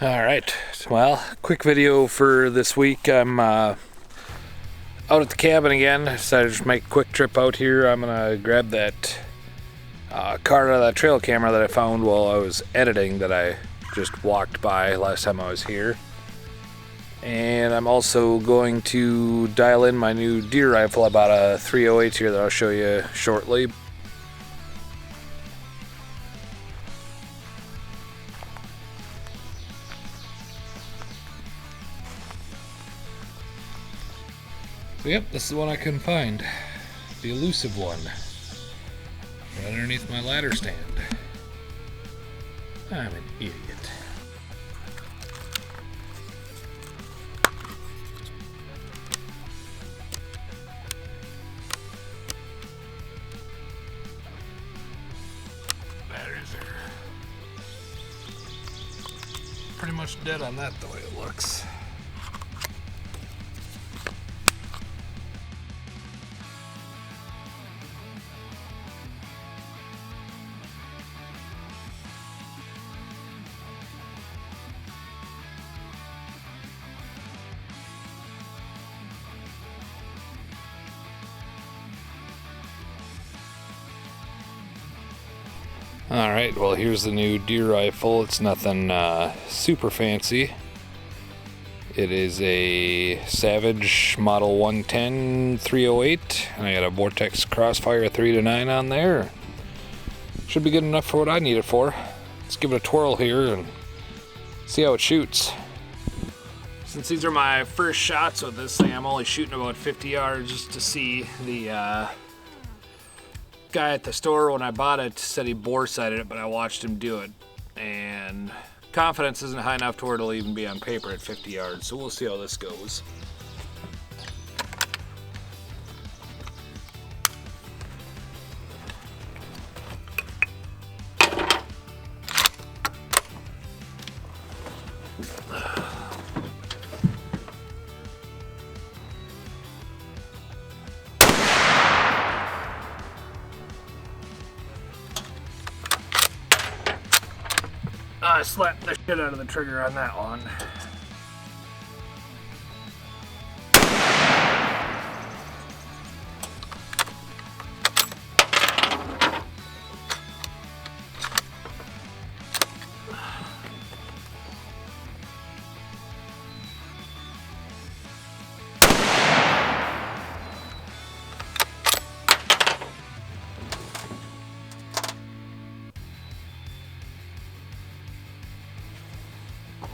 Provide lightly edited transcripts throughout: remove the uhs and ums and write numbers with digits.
Alright, well, quick video for this week. I'm out at the cabin again. I decided to just make a quick trip out here. I'm gonna grab that card out of that trail camera that I found while I was editing that I just walked by last time I was here. And I'm also going to dial in my new deer rifle. I bought a 308 here that I'll show you shortly. So yep, this is the one I couldn't find. The elusive one. Right underneath my ladder stand. I'm an idiot. Batteries are pretty much dead on that the way it looks. Alright, well here's the new deer rifle. It's nothing super fancy. It is a Savage Model 110 308, and I got a Vortex Crossfire 3-9 on there. Should be good enough for what I need it for. Let's give it a twirl here and see how it shoots. Since these are my first shots with this thing, I'm only shooting about 50 yards just to see. The guy at the store when I bought it said he bore sighted it, but I watched him do it, and confidence isn't high enough to where it'll even be on paper at 50 yards, so we'll see how this goes. I slapped the shit out of the trigger on that one.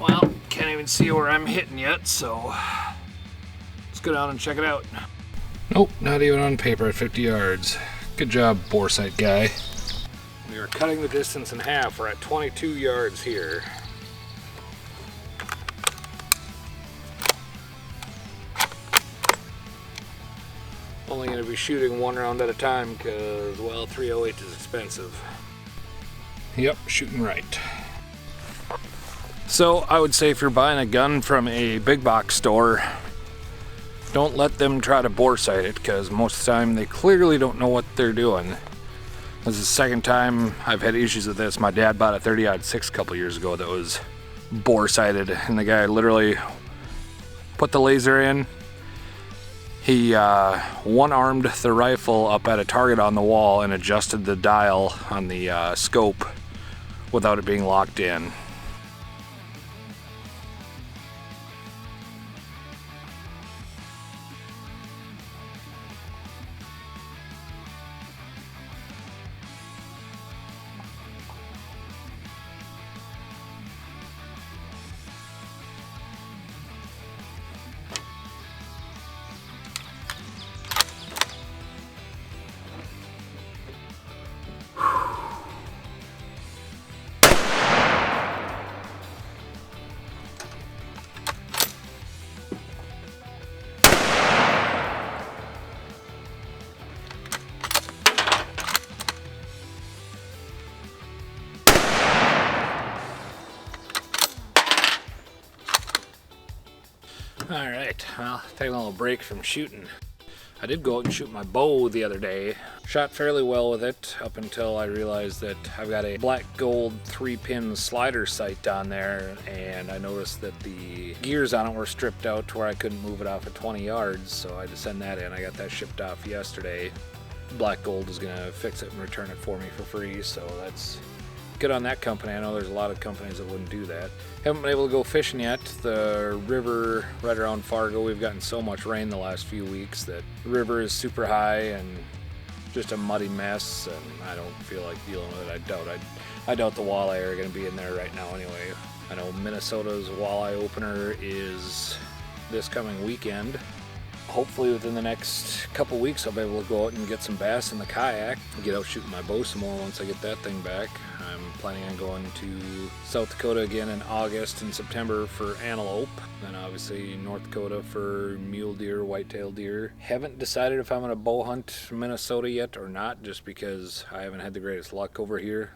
Well, can't even see where I'm hitting yet, so let's go down and check it out. Nope, not even on paper at 50 yards. Good job, bore sight guy. We are cutting the distance in half. We're at 22 yards here. Only going to be shooting one round at a time because, well, 308 is expensive. Yep, shooting right. So I would say if you're buying a gun from a big box store, don't let them try to bore sight it, because most of the time they clearly don't know what they're doing. This is the second time I've had issues with this. My dad bought a 30-06 a couple years ago that was bore sighted, and the guy literally put the laser in. He one-armed the rifle up at a target on the wall and adjusted the dial on the scope without it being locked in. Alright, well, taking a little break from shooting. I did go out and shoot my bow the other day. Shot fairly well with it up until I realized that I've got a black gold 3-pin slider sight on there, and I noticed that the gears on it were stripped out to where I couldn't move it off at 20 yards, so I had to send that in. I got that shipped off yesterday. Black Gold is going to fix it and return it for me for free, so that's good on that company. I know there's a lot of companies that wouldn't do that. Haven't been able to go fishing yet. The river right around Fargo, we've gotten so much rain the last few weeks that the river is super high and just a muddy mess, and I don't feel like dealing with it. I doubt the walleye are going to be in there right now anyway. I know Minnesota's walleye opener is this coming weekend. Hopefully within the next couple weeks I'll be able to go out and get some bass in the kayak, get out shooting my bow some more once I get that thing back. I'm planning on going to South Dakota again in August and September for antelope, and obviously North Dakota for mule deer, whitetail deer. Haven't decided if I'm going to bow hunt Minnesota yet or not, just because I haven't had the greatest luck over here.